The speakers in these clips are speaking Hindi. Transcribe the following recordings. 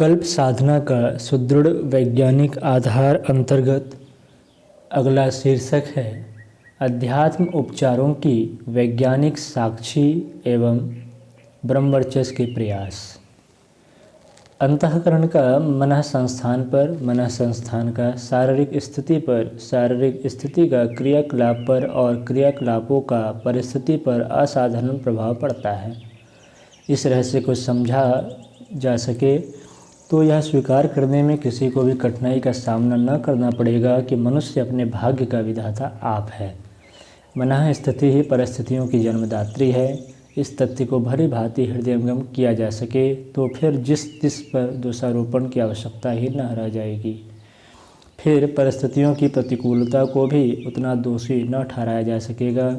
कल्प साधना का सुदृढ़ वैज्ञानिक आधार अंतर्गत अगला शीर्षक है अध्यात्म उपचारों की वैज्ञानिक साक्षी एवं ब्रह्मवर्चस्व के प्रयास। अंतःकरण का मनः संस्थान पर, मनः संस्थान का शारीरिक स्थिति पर, शारीरिक स्थिति का क्रियाकलाप पर और क्रियाकलापों का परिस्थिति पर असाधारण प्रभाव पड़ता है। इस रहस्य को समझा जा सके तो यह स्वीकार करने में किसी को भी कठिनाई का सामना न करना पड़ेगा कि मनुष्य अपने भाग्य का विधाता आप है। मनः स्थिति ही परिस्थितियों की जन्मदात्री है। इस तथ्य को भली भांति हृदयंगम किया जा सके तो फिर जिस पर दोषारोपण की आवश्यकता ही न रह जाएगी। फिर परिस्थितियों की प्रतिकूलता को भी उतना दोषी न ठहराया जा सकेगा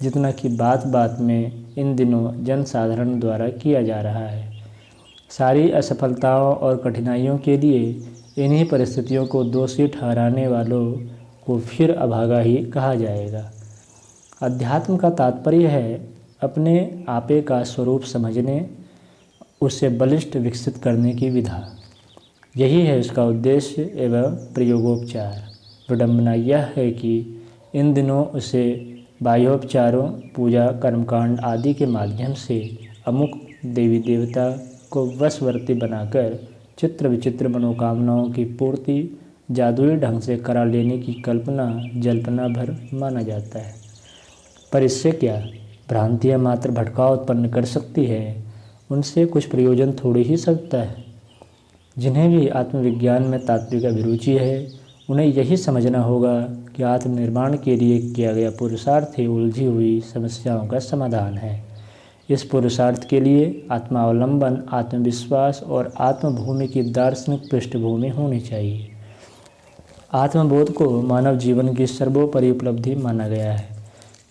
जितना कि बात बात में इन दिनों जनसाधारण द्वारा किया जा रहा है। सारी असफलताओं और कठिनाइयों के लिए इन्हीं परिस्थितियों को दोषी ठहराने वालों को फिर अभागा ही कहा जाएगा। अध्यात्म का तात्पर्य है अपने आपे का स्वरूप समझने, उसे बलिष्ठ विकसित करने की विधा। यही है उसका उद्देश्य एवं प्रयोगोपचार। विडंबना यह है कि इन दिनों उसे बाह्योपचारों, पूजा, कर्मकांड आदि के माध्यम से अमुक देवी देवता को वशवर्ती बनाकर चित्र विचित्र मनोकामनाओं की पूर्ति जादुई ढंग से करा लेने की कल्पना जल्पना भर माना जाता है। पर इससे क्या भ्रांतियाँ मात्र भटकाव उत्पन्न कर सकती है, उनसे कुछ प्रयोजन थोड़ी ही सकता है। जिन्हें भी आत्मविज्ञान में तात्विक अभिरुचि है उन्हें यही समझना होगा कि आत्मनिर्माण के लिए किया गया पुरुषार्थ ही उलझी हुई समस्याओं का समाधान है। इस पुरुषार्थ के लिए आत्मावलंबन, आत्मविश्वास और आत्मभूमि की दार्शनिक पृष्ठभूमि होनी चाहिए। आत्मबोध को मानव जीवन की सर्वोपरि उपलब्धि माना गया है।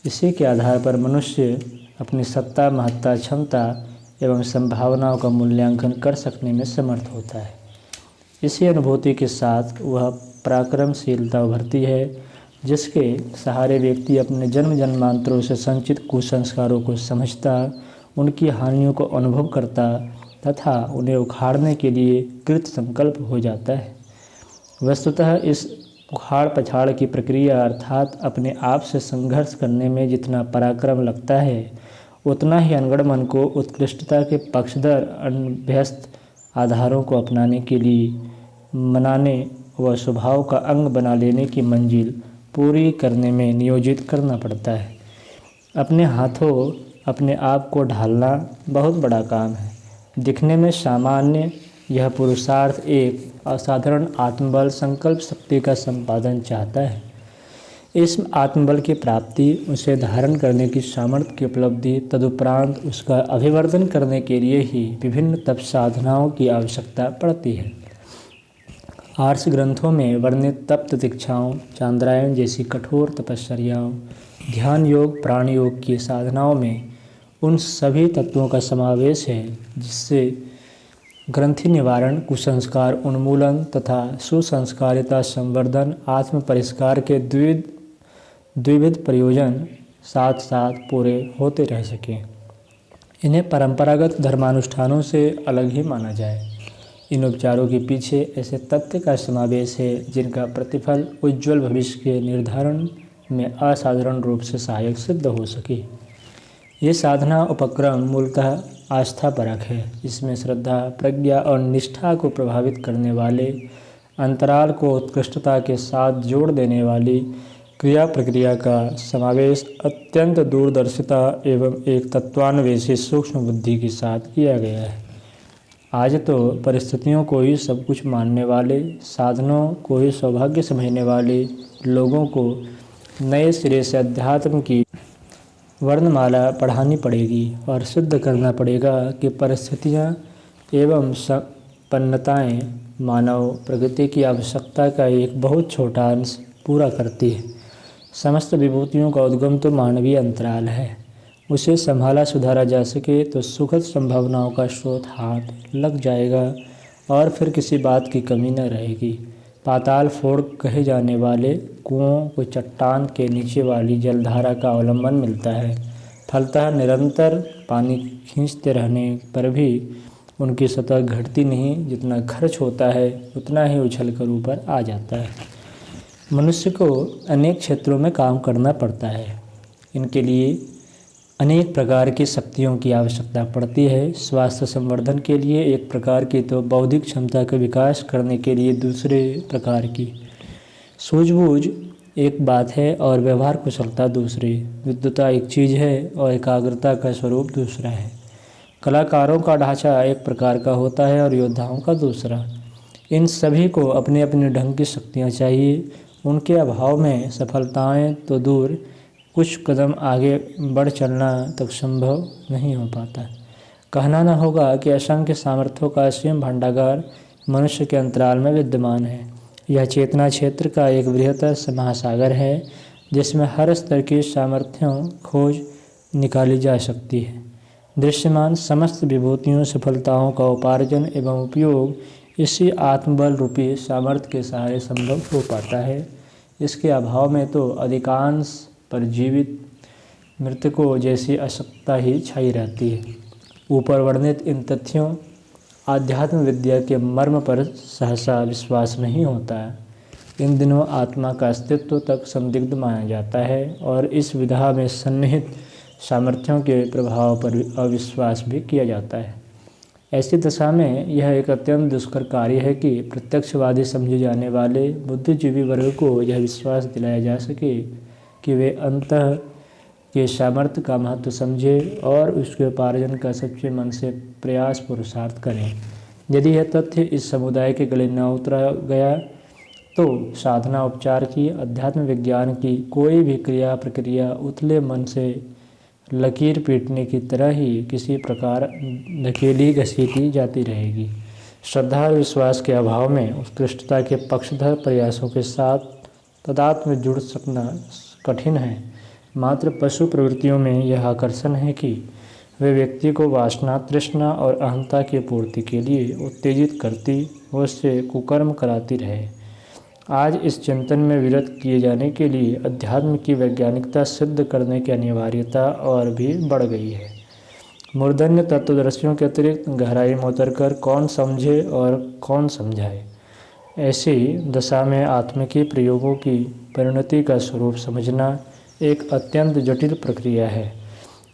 इसी के आधार पर मनुष्य अपनी सत्ता, महत्ता, क्षमता एवं संभावनाओं का मूल्यांकन कर सकने में समर्थ होता है। इसी अनुभूति के साथ वह पराक्रमशीलता उभरती है जिसके सहारे व्यक्ति अपने जन्म जन्मांतरों से संचित कुसंस्कारों को समझता, उनकी हानियों को अनुभव करता तथा उन्हें उखाड़ने के लिए कृत संकल्प हो जाता है। वस्तुतः इस उखाड़ पछाड़ की प्रक्रिया अर्थात अपने आप से संघर्ष करने में जितना पराक्रम लगता है उतना ही अनगढ़ मन को उत्कृष्टता के पक्षधर अभ्यस्त आधारों को अपनाने के लिए मनाने व स्वभाव का अंग बना लेने की मंजिल पूरी करने में नियोजित करना पड़ता है। अपने हाथों अपने आप को ढालना बहुत बड़ा काम है। दिखने में सामान्य यह पुरुषार्थ एक असाधारण आत्मबल, संकल्प शक्ति का संपादन चाहता है। इस आत्मबल की प्राप्ति, उसे धारण करने की सामर्थ्य की उपलब्धि, तदुपरांत उसका अभिवर्धन करने के लिए ही विभिन्न तप साधनाओं की आवश्यकता पड़ती है। आर्ष ग्रंथों में वर्णित तप तितिक्षाओं, चांद्रायन जैसी कठोर तपश्चर्याओं, ध्यान योग, प्राण योग की साधनाओं में उन सभी तत्वों का समावेश है जिससे ग्रंथि निवारण, कुसंस्कार उन्मूलन तथा सुसंस्कारिता संवर्धन, आत्म परिष्कार के द्विविध प्रयोजन साथ साथ पूरे होते रह सकें। इन्हें परंपरागत धर्मानुष्ठानों से अलग ही माना जाए। इन उपचारों के पीछे ऐसे तथ्य का समावेश है जिनका प्रतिफल उज्ज्वल भविष्य के निर्धारण में असाधारण रूप से सहायक सिद्ध हो सके। ये साधना उपक्रम मूलतः आस्थापरक है। इसमें श्रद्धा, प्रज्ञा और निष्ठा को प्रभावित करने वाले, अंतराल को उत्कृष्टता के साथ जोड़ देने वाली क्रिया प्रक्रिया का समावेश अत्यंत दूरदर्शिता एवं एक तत्वान्वेषी सूक्ष्म बुद्धि के साथ किया गया है। आज तो परिस्थितियों को ही सब कुछ मानने वाले, साधनों को ही सौभाग्य समझने वाले लोगों को नए सिरे से अध्यात्म की वर्णमाला पढ़ानी पड़ेगी और सिद्ध करना पड़ेगा कि परिस्थितियाँ एवं संपन्नताएँ मानव प्रगति की आवश्यकता का एक बहुत छोटा अंश पूरा करती है। समस्त विभूतियों का उद्गम तो मानवीय अंतराल है। उसे संभाला सुधारा जा सके तो सुखद संभावनाओं का स्रोत हाथ लग जाएगा और फिर किसी बात की कमी न रहेगी। पाताल फोड़ कहे जाने वाले कुओं को चट्टान के नीचे वाली जलधारा का अवलंबन मिलता है। फलतः निरंतर पानी खींचते रहने पर भी उनकी सतह घटती नहीं, जितना खर्च होता है उतना ही उछलकर ऊपर आ जाता है। मनुष्य को अनेक क्षेत्रों में काम करना पड़ता है। इनके लिए अनेक प्रकार की शक्तियों की आवश्यकता पड़ती है। स्वास्थ्य संवर्धन के लिए एक प्रकार की, तो बौद्धिक क्षमता का विकास करने के लिए दूसरे प्रकार की। सूझबूझ एक बात है और व्यवहार कुशलता दूसरी। विद्वता एक चीज़ है और एकाग्रता का स्वरूप दूसरा है। कलाकारों का ढांचा एक प्रकार का होता है और योद्धाओं का दूसरा। इन सभी को अपने अपने ढंग की शक्तियाँ चाहिए। उनके अभाव में सफलताएं तो दूर, कुछ कदम आगे बढ़ चलना तक संभव नहीं हो पाता। कहना न होगा कि असंख्य सामर्थ्यों का असीम भंडागार मनुष्य के अंतराल में विद्यमान है। यह चेतना क्षेत्र का एक बृहत्तर महासागर है, जिसमें हर स्तर की सामर्थ्यों खोज निकाली जा सकती है। दृश्यमान समस्त विभूतियों, सफलताओं का उपार्जन एवं उपयोग इसी आत्मबल रूपी सामर्थ्य के सहारे संभव हो पाता है। इसके अभाव में तो अधिकांश पर जीवित मृतकों जैसी अशक्तता ही छाई रहती है। ऊपर वर्णित इन तथ्यों आध्यात्म विद्या के मर्म पर सहसा विश्वास नहीं होता है। इन दिनों आत्मा का अस्तित्व तक संदिग्ध माना जाता है और इस विधा में सन्निहित सामर्थ्यों के प्रभाव पर अविश्वास भी किया जाता है। ऐसी दशा में यह एक अत्यंत दुष्कर कार्य है कि प्रत्यक्षवादी समझे जाने वाले बुद्धिजीवी वर्ग को यह विश्वास दिलाया जा सके कि वे अंतः के सामर्थ्य का महत्व समझे और उसके उपार्जन का सच्चे मन से प्रयास पुरुषार्थ करें। यदि यह तथ्य इस समुदाय के गले न उतरा गया तो साधना, उपचार की, अध्यात्म विज्ञान की कोई भी क्रिया प्रक्रिया उथले मन से लकीर पीटने की तरह ही किसी प्रकार धकेली घसीटी जाती रहेगी। श्रद्धा और विश्वास के अभाव में उत्कृष्टता के पक्षधर प्रयासों के साथ तदात्म में जुड़ सकना कठिन है। मात्र पशु प्रवृत्तियों में यह आकर्षण है कि वे व्यक्ति को वासना, तृष्णा और अहंता की पूर्ति के लिए उत्तेजित करती व उससे कुकर्म कराती रहे। आज इस चिंतन में विरत किए जाने के लिए अध्यात्म की वैज्ञानिकता सिद्ध करने की अनिवार्यता और भी बढ़ गई है। मूर्धन्य तत्वदर्शियों के अतिरिक्त गहराई में उतरकर कौन समझे और कौन समझाए। ऐसी दशा में आत्मिकी प्रयोगों की परिणति का स्वरूप समझना एक अत्यंत जटिल प्रक्रिया है।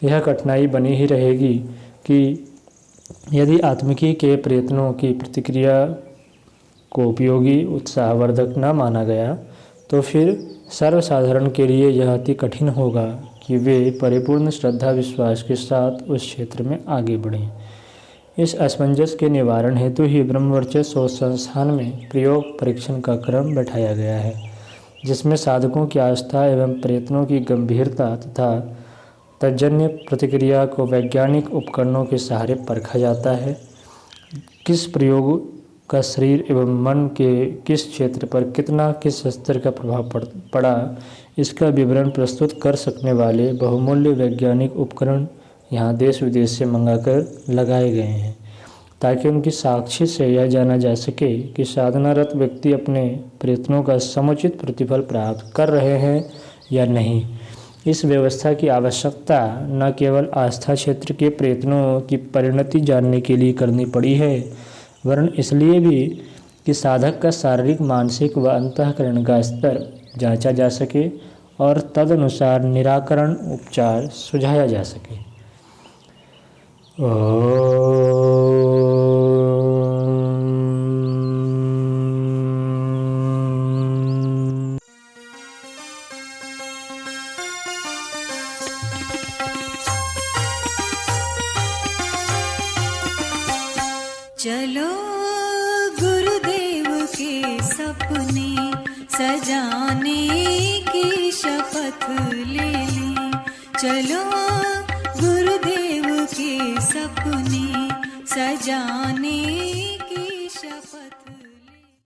यह कठिनाई बनी ही रहेगी कि यदि आत्मिकी के प्रयत्नों की प्रतिक्रिया को उपयोगी, उत्साहवर्धक न माना गया तो फिर सर्वसाधारण के लिए यह अति कठिन होगा कि वे परिपूर्ण श्रद्धा विश्वास के साथ उस क्षेत्र में आगे बढ़ें। इस असमंजस के निवारण हेतु ही ब्रह्मवर्चस्व संस्थान में प्रयोग परीक्षण का क्रम बैठाया गया है, जिसमें साधकों की आस्था एवं प्रयत्नों की गंभीरता तथा तज्जन्य प्रतिक्रिया को वैज्ञानिक उपकरणों के सहारे परखा जाता है। किस प्रयोग का शरीर एवं मन के किस क्षेत्र पर कितना, किस स्तर का प्रभाव पड़ा, इसका विवरण प्रस्तुत कर सकने वाले बहुमूल्य वैज्ञानिक उपकरण यहाँ देश विदेश से मंगाकर लगाए गए हैं, ताकि उनकी साक्षी से यह जाना जा सके कि साधनारत व्यक्ति अपने प्रयत्नों का समुचित प्रतिफल प्राप्त कर रहे हैं या नहीं। इस व्यवस्था की आवश्यकता न केवल आस्था क्षेत्र के प्रयत्नों की परिणति जानने के लिए करनी पड़ी है, वरन इसलिए भी कि साधक का शारीरिक, मानसिक व अंतःकरण का स्तर जांचा जा सके और तदनुसार निराकरण उपचार सुझाया जा सके। चलो गुरुदेव के सपने सजाने की शपथ ले लें। चलो गुरुदेव के सपने सजाने